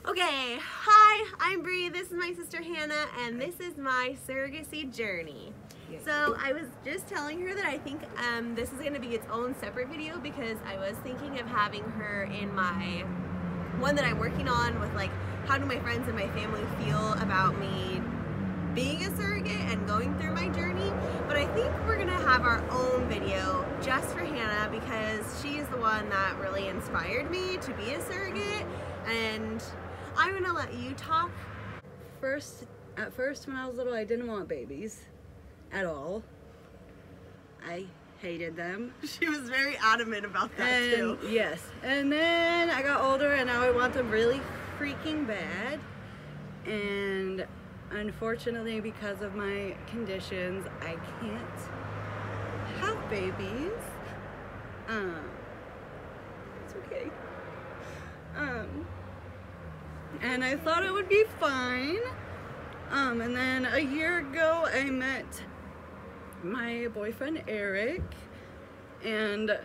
Okay, hi, I'm Bree, this is my sister Hannah, and this is my surrogacy journey. So I was just telling her that I think this is going to be its own separate video because I was thinking of having her in my one that I'm working on with like how do my friends and my family feel about me being a surrogate and going through my journey, but I think we're going to have our own video just for Hannah because she's the one that really inspired me to be a surrogate, and I'm going to let you talk. At first when I was little, I didn't want babies at all. I hated them. She was very adamant about that too. Yes, and then I got older and now I want them really freaking bad, and unfortunately because of my conditions I can't have babies. It's okay. And I thought it would be fine. And then a year ago I met my boyfriend Eric, and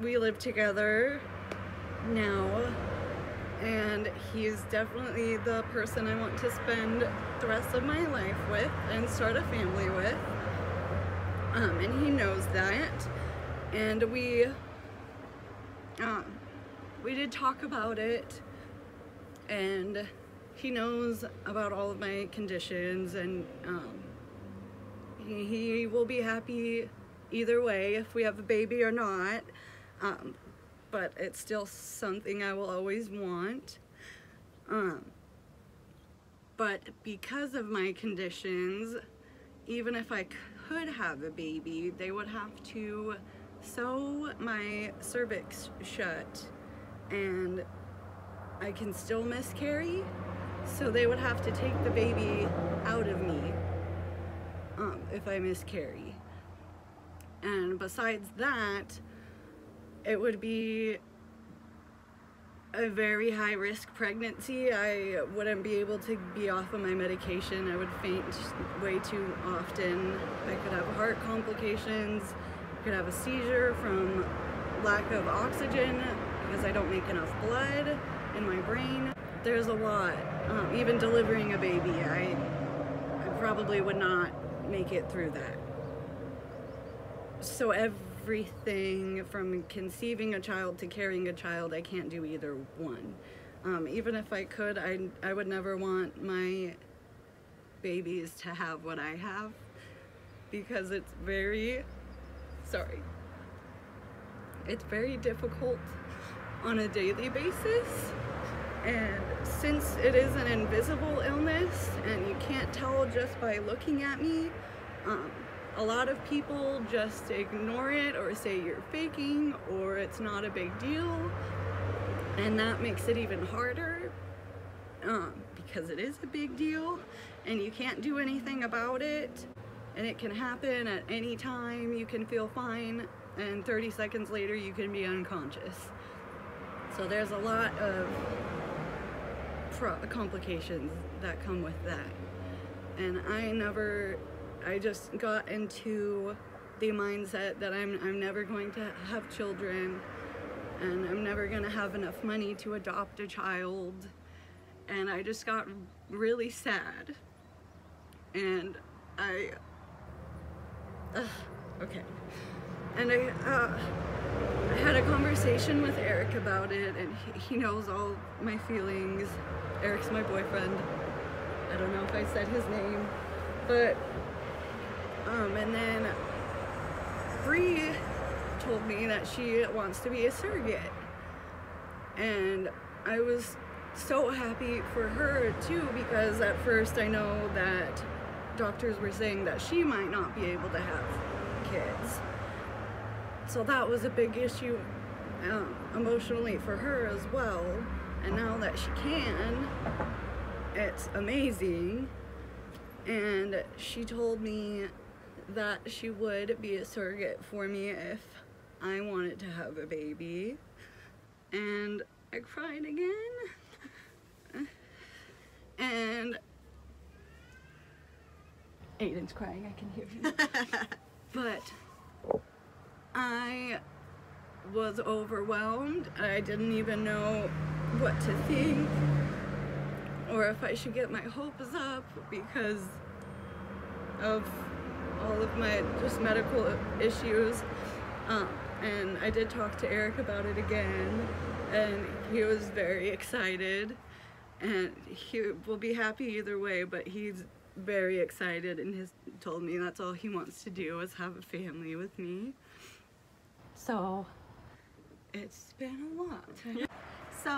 we live together now, and he's definitely the person I want to spend the rest of my life with and start a family with, and he knows that, and we did talk about it, and he knows about all of my conditions, and he will be happy either way if we have a baby or not, but it's still something I will always want. But because of my conditions, even if I could have a baby, they would have to sew my cervix shut, and I can still miscarry, so they would have to take the baby out of me if I miscarry. And besides that, it would be a very high-risk pregnancy. I wouldn't be able to be off of my medication. I would faint way too often. I could have heart complications. I could have a seizure from lack of oxygen because I don't make enough blood in my brain. There's a lot. Even delivering a baby, I probably would not make it through that. So everything from conceiving a child to carrying a child, I can't do either one. Even if I could, I would never want my babies to have what I have, because it's very difficult on a daily basis. And since it is an invisible illness and you can't tell just by looking at me, a lot of people just ignore it or say you're faking or it's not a big deal, and that makes it even harder because it is a big deal and you can't do anything about it, and it can happen at any time. You can feel fine and 30 seconds later you can be unconscious. So there's a lot of complications that come with that, and I just got into the mindset that I'm never going to have children, and I'm never going to have enough money to adopt a child, and I just got really sad, and I had a conversation with Eric about it, and he knows all my feelings. Eric's my boyfriend. I don't know if I said his name, but and then Bree told me that she wants to be a surrogate, and I was so happy for her too, because at first I know that doctors were saying that she might not be able to have kids, so that was a big issue emotionally for her as well. And now that she can, it's amazing. And she told me that she would be a surrogate for me if I wanted to have a baby. And I cried again. And Aiden's crying, I can hear you. But I was overwhelmed. I didn't even know what to think. or if I should get my hopes up because of all of my just medical issues. And I did talk to Eric about it again, and he was very excited, and he will be happy either way, but he's very excited and has told me that's all he wants to do is have a family with me. So it's been a lot. So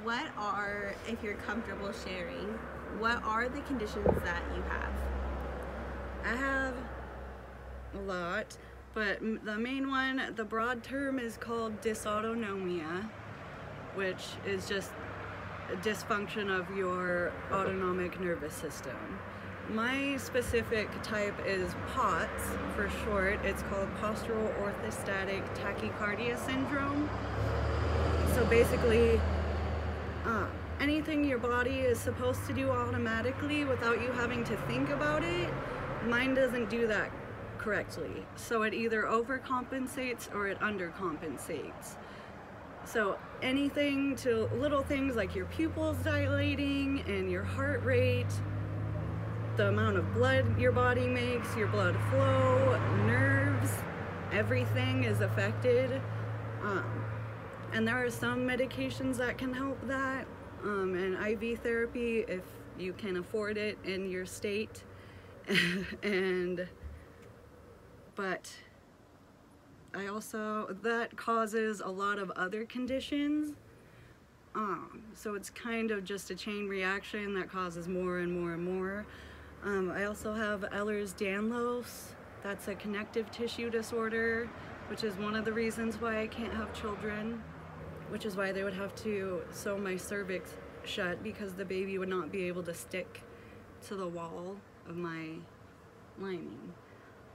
what are, if you're comfortable sharing, what are the conditions that you have? I have a lot, but the main one, the broad term, is called dysautonomia, which is just a dysfunction of your autonomic nervous system. My specific type is POTS for short. It's called postural orthostatic tachycardia syndrome. So basically, anything your body is supposed to do automatically without you having to think about it, mine doesn't do that correctly. So it either overcompensates or it undercompensates. So anything to little things like your pupils dilating and your heart rate, the amount of blood your body makes, your blood flow, nerves, everything is affected. And there are some medications that can help that, and IV therapy if you can afford it in your state. But I also, that causes a lot of other conditions. So it's kind of just a chain reaction that causes more and more and more. I also have Ehlers-Danlos. That's a connective tissue disorder, which is one of the reasons why I can't have children, which is why they would have to sew my cervix shut because the baby would not be able to stick to the wall of my lining.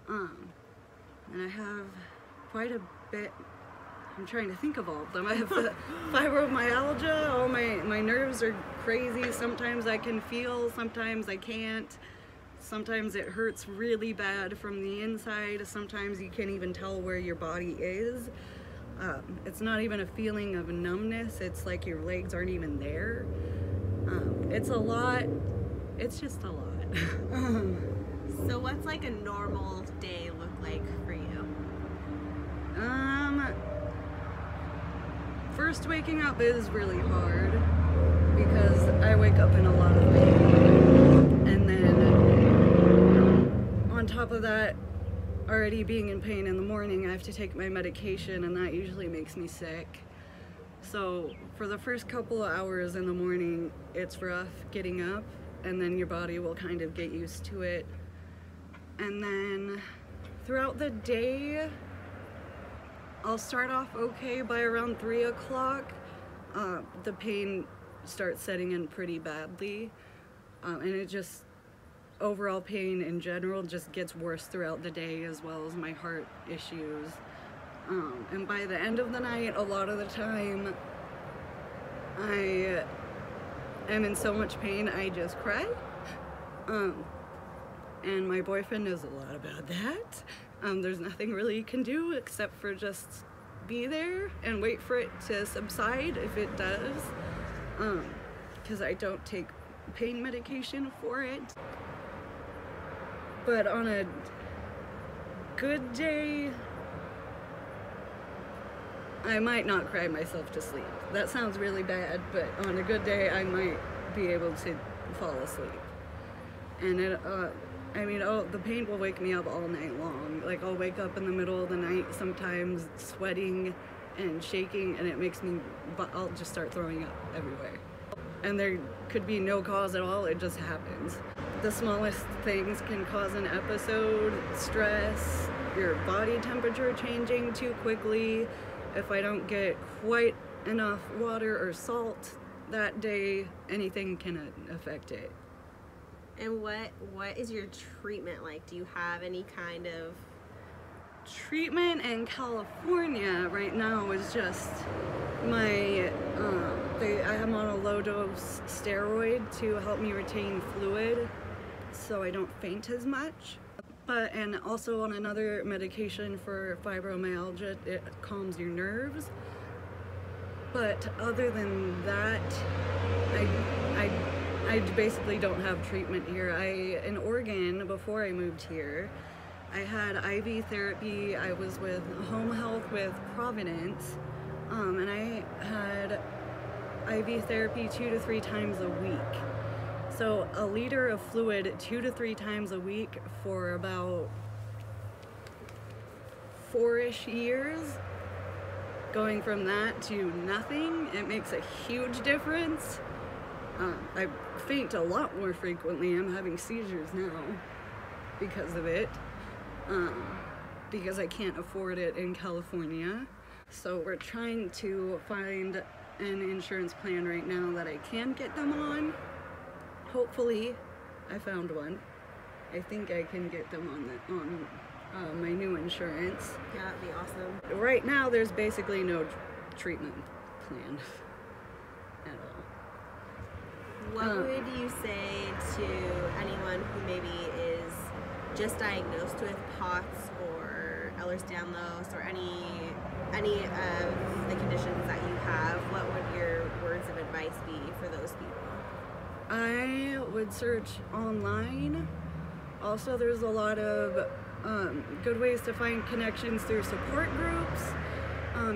And I have quite a bit, I'm trying to think of all of them. I have fibromyalgia, all my nerves are crazy. Sometimes I can feel, sometimes I can't. Sometimes it hurts really bad from the inside. Sometimes you can't even tell where your body is. It's not even a feeling of numbness. It's like your legs aren't even there. It's a lot. It's just a lot. So what's like a normal day look like for you? First waking up is really hard because I wake up in a lot of pain. And then on top of that, already being in pain in the morning, I have to take my medication, and that usually makes me sick. So for the first couple of hours in the morning, it's rough getting up, and then your body will kind of get used to it. And then throughout the day, I'll start off okay. By around 3 o'clock, the pain starts setting in pretty badly, and it just, overall pain in general just gets worse throughout the day, as well as my heart issues. And by the end of the night, a lot of the time, I am in so much pain I just cry. And my boyfriend knows a lot about that. There's nothing really you can do except for just be there and wait for it to subside if it does, because I don't take pain medication for it. But on a good day, I might not cry myself to sleep. That sounds really bad, but on a good day, I might be able to fall asleep. And it, the pain will wake me up all night long. Like, I'll wake up in the middle of the night sometimes sweating and shaking, and it makes me, I'll just start throwing up everywhere. And there could be no cause at all, it just happens. The smallest things can cause an episode, stress, your body temperature changing too quickly. If I don't get quite enough water or salt that day, anything can affect it. And what is your treatment like? Do you have any kind of treatment? In California right now is just my I am on a low dose steroid to help me retain fluid so I don't faint as much. And also on another medication for fibromyalgia, it calms your nerves. But other than that, I I basically don't have treatment here. In Oregon, before I moved here, I had IV therapy. I was with home health with Providence, and I had IV therapy 2 to 3 times a week. So a liter of fluid 2 to 3 times a week for about 4-ish years. Going from that to nothing, it makes a huge difference. I faint a lot more frequently. I'm having seizures now because of it, because I can't afford it in California. So we're trying to find an insurance plan right now that I can get them on. Hopefully, I found one. I think I can get them on my new insurance. Yeah, that'd be awesome. Right now, there's basically no treatment plan at all. What would you say to anyone who maybe is just diagnosed with POTS or Ehlers-Danlos or any of the conditions that you have? What would your words of advice be for those people? I would search online. Also, there's a lot of good ways to find connections through support groups.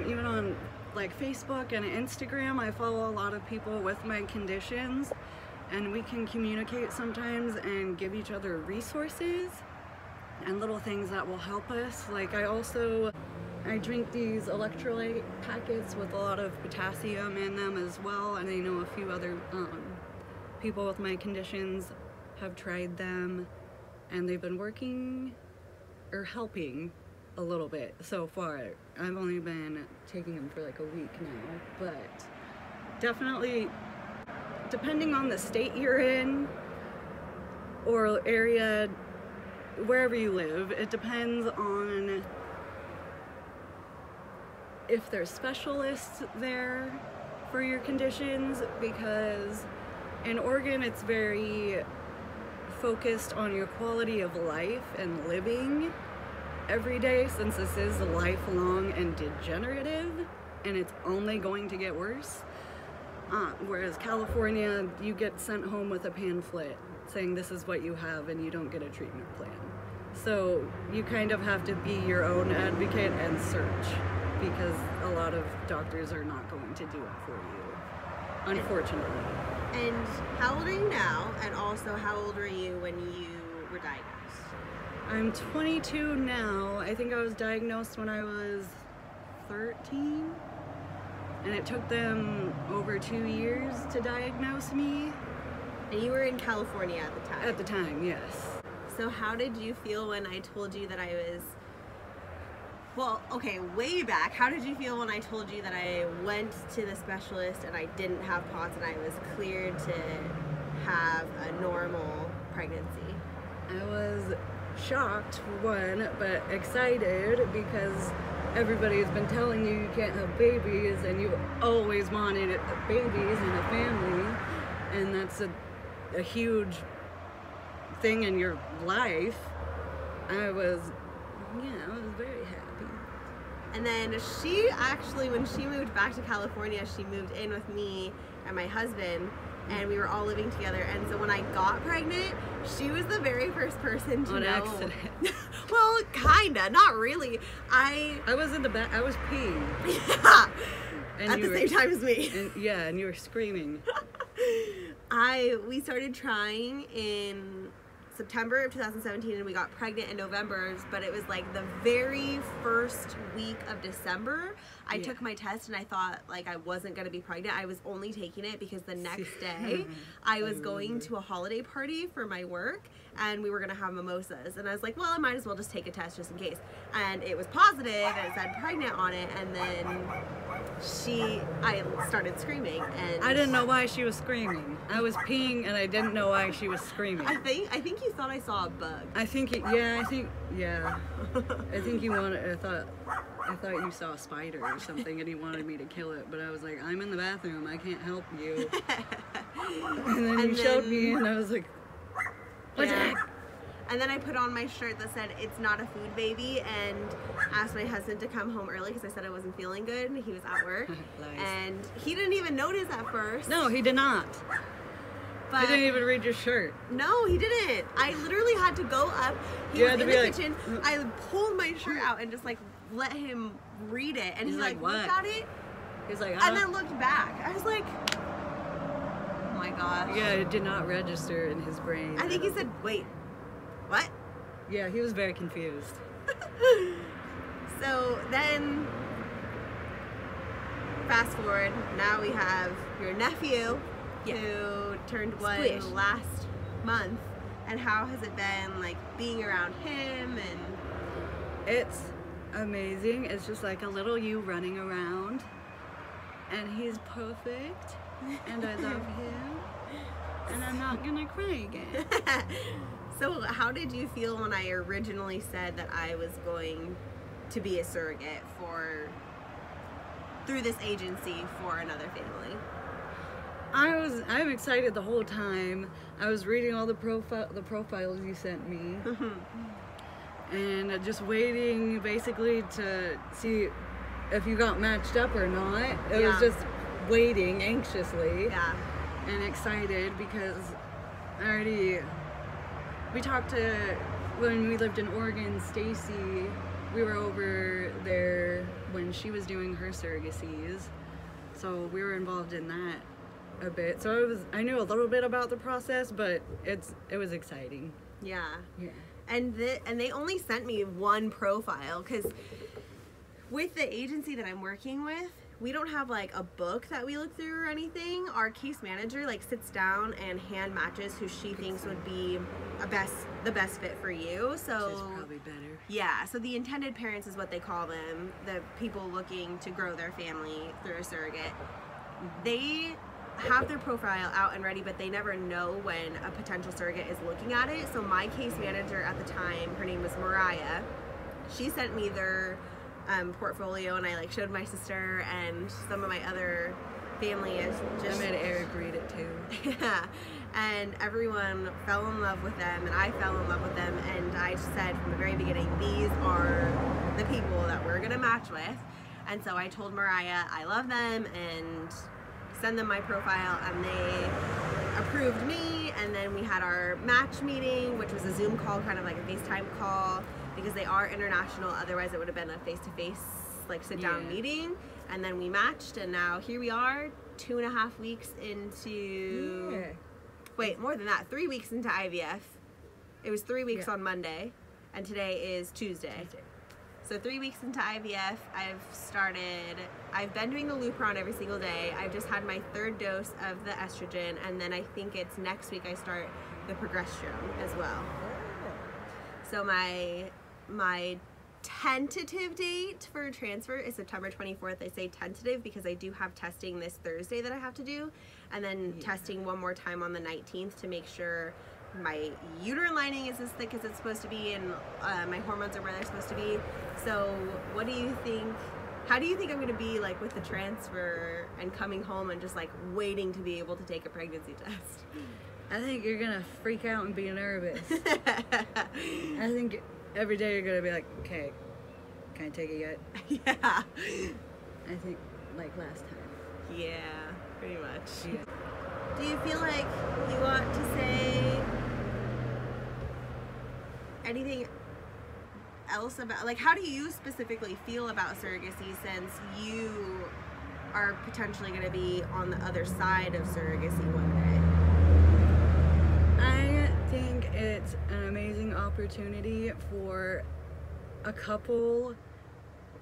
Even on like Facebook and Instagram, I follow a lot of people with my conditions, and we can communicate sometimes and give each other resources and little things that will help us. Like I drink these electrolyte packets with a lot of potassium in them as well, and I know a few other people with my conditions have tried them, and they've been working or helping a little bit so far. I've only been taking them for like a week now, but definitely, depending on the state you're in or area, wherever you live, it depends on if there's specialists there for your conditions, because in Oregon it's very focused on your quality of life and living every day, since this is lifelong and degenerative and it's only going to get worse. Whereas California, you get sent home with a pamphlet saying this is what you have and you don't get a treatment plan. So you kind of have to be your own advocate and search, because a lot of doctors are not going to do it for you, unfortunately. And how old are you now? And also, how old were you when you were diagnosed? I'm 22 now. I think I was diagnosed when I was 13. And it took them over 2 years to diagnose me. And you were in California at the time? At the time, yes. So how did you feel when I told you that I was... Well, okay, way back, how did you feel when I told you that I went to the specialist and I didn't have POTS and I was cleared to have a normal pregnancy? I was shocked, for one, but excited, because everybody's been telling you can't have babies and you always wanted babies and a family, and that's a huge thing in your life. I was very happy. And then she actually, when she moved back to California, she moved in with me and my husband, and we were all living together. And so when I got pregnant, she was the very first person to know. On accident. Well, kinda, not really. I was in the back. I was peeing. Yeah. And at the same time as me. And you were screaming. We started trying in September of 2017, and we got pregnant in November, but it was like the very first week of December, I took my test and I thought like I wasn't going to be pregnant. I was only taking it because the next day I was going to a holiday party for my work, and we were going to have mimosas, and I was like, well, I might as well just take a test just in case. And it was positive and it said pregnant on it, and then I started screaming, and I didn't know why she was screaming. I was peeing and I didn't know why she was screaming. I think you thought I saw a bug. I think you wanted, I thought you saw a spider or something and you wanted me to kill it, but I was like, I'm in the bathroom, I can't help you. And then you showed me and I was like, what's that? And then I put on my shirt that said, "It's not a food baby," and asked my husband to come home early because I said I wasn't feeling good and he was at work. Nice. And he didn't even notice at first. No, he did not. But he didn't even read your shirt. No, he didn't. I literally had to go up. He was in the kitchen. I pulled my shirt out and just like let him read it, and he like looked at it. He's like, and then looked back. I was like, oh my gosh. Yeah, it did not register in his brain. I think he said, wait, what? Yeah, he was very confused. So then, fast forward, now we have your nephew who turned one last month. And how has it been, like, being around him? And it's amazing. It's just like a little you running around. And he's perfect. And I love him. And I'm not gonna cry again. So how did you feel when I originally said that I was going to be a surrogate through this agency for another family? I'm excited the whole time. I was reading all the profiles you sent me. And just waiting basically to see if you got matched up or not. It was just waiting anxiously. Yeah. And excited because we talked to, when we lived in Oregon, Stacy, we were over there when she was doing her surrogacies. So we were involved in that a bit. So I knew a little bit about the process, but it was exciting. Yeah. Yeah. And they only sent me one profile because with the agency that I'm working with, we don't have like a book that we look through or anything. Our case manager like sits down and hand matches who she thinks would be the best fit for you. So which is probably better. Yeah, so the intended parents is what they call them, the people looking to grow their family through a surrogate. They have their profile out and ready, but they never know when a potential surrogate is looking at it. So my case manager at the time, her name was Mariah, she sent me their portfolio, and I like showed my sister and some of my other family. Is just I made Eric read it too. Yeah, and everyone fell in love with them, and I fell in love with them, and I said from the very beginning, these are the people that we're gonna match with. And so I told Mariah I love them and send them my profile, and they approved me. And then we had our match meeting, which was a Zoom call, kind of like a FaceTime call, because they are international. Otherwise it would have been a face-to-face like sit-down meeting. And then we matched, and now here we are 2.5 weeks into wait, more than that, 3 weeks into IVF. It was 3 weeks on Monday, and today is Tuesday. So 3 weeks into IVF, I've been doing the Lupron every single day. I've just had my 3rd dose of the estrogen, and then I think it's next week I start the progesterone as well. So my tentative date for transfer is September 24th. I say tentative because I do have testing this Thursday that I have to do, and then testing one more time on the 19th to make sure my uterine lining is as thick as it's supposed to be, and my hormones are where they're supposed to be. So what do you think, how do you think I'm going to be like with the transfer and coming home and just like waiting to be able to take a pregnancy test? I think you're going to freak out and be nervous. I think every day you're going to be like, okay, can I take it yet? Yeah. I think like last time. Yeah, pretty much. Yeah. Do you feel like you want to say anything else about, like, how do you specifically feel about surrogacy, since you are potentially going to be on the other side of surrogacy one day? I think it's an amazing opportunity for a couple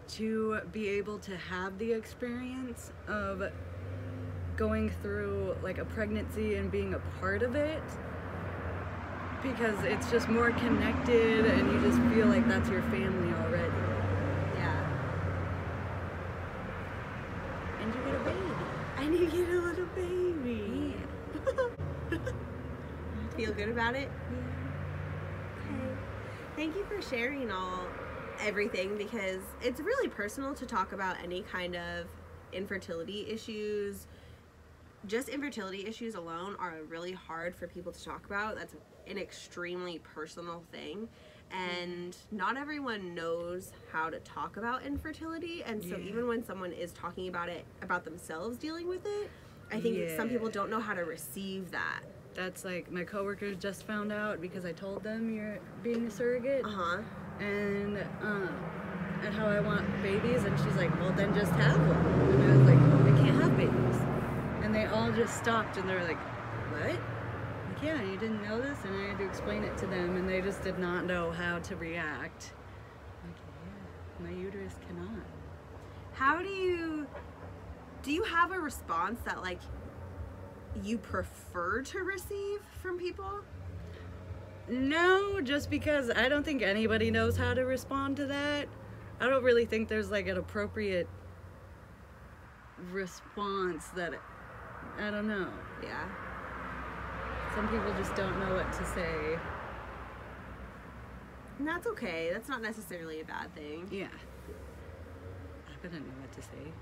to be able to have the experience of going through like a pregnancy and being a part of it, because it's just more connected and you just feel like that's your family already. Yeah. And you get a baby. And you get a little baby. Yeah. Feel good about it? Yeah. Okay. Thank you for sharing everything, because it's really personal to talk about any kind of infertility issues. Just infertility issues alone are really hard for people to talk about. That's an extremely personal thing, and not everyone knows how to talk about infertility. And so even when someone is talking about it, about themselves dealing with it, I think some people don't know how to receive that. That's like my coworkers just found out because I told them you're being a surrogate. And how I want babies, and she's like, well, then just have one. And I was like, I can't have babies. And they all just stopped and they're like, what? Like, yeah, you didn't know this? And I had to explain it to them, and they just did not know how to react. Like, yeah, my uterus cannot. How do you have a response that like you prefer to receive from people? No, just because I don't think anybody knows how to respond to that. I don't really think there's like an appropriate response that, I don't know. Yeah. Some people just don't know what to say. And that's okay. That's not necessarily a bad thing. Yeah. I didn't know what to say.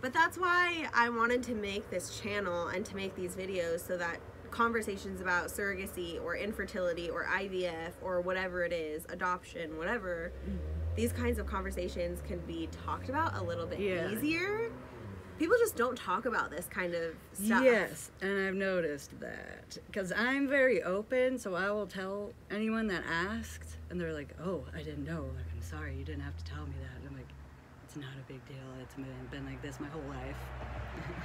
But that's why I wanted to make this channel and to make these videos, so that conversations about surrogacy or infertility or IVF or whatever it is, adoption, whatever, these kinds of conversations can be talked about a little bit easier. People just don't talk about this kind of stuff. Yes, and I've noticed that. Because I'm very open, so I will tell anyone that asked, and they're like, oh, I didn't know. Like, I'm sorry, you didn't have to tell me that. And I'm like, it's not a big deal. It's been like this my whole life.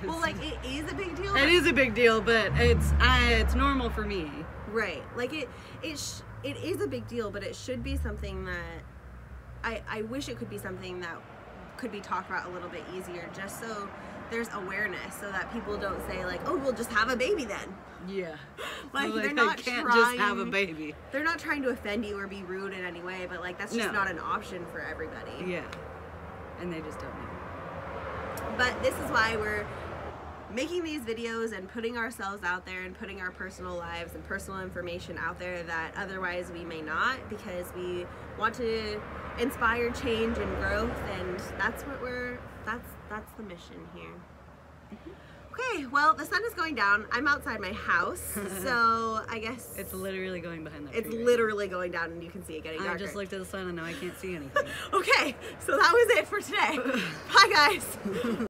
Well, like, it is a big deal. It is a big deal, but it's normal for me. Right. Like, it is a big deal, but it should be something that I wish it could be something that could be talked about a little bit easier, just so there's awareness, so that people don't say like, oh, we'll just have a baby then. Yeah. Like, well, they're not can't trying, just have a baby. They're not trying to offend you or be rude in any way, but like, that's just not an option for everybody. Yeah. And they just don't know. But this is why we're making these videos and putting ourselves out there and putting our personal lives and personal information out there that otherwise we may not, because we want to inspire change and growth, and that's what that's the mission here. Okay, well, the sun is going down. I'm outside my house, so I guess it's literally going behind that tree. It's literally going down, and you can see it getting darker. I just looked at the sun and now I can't see anything. Okay, so that was it for today. Bye, guys.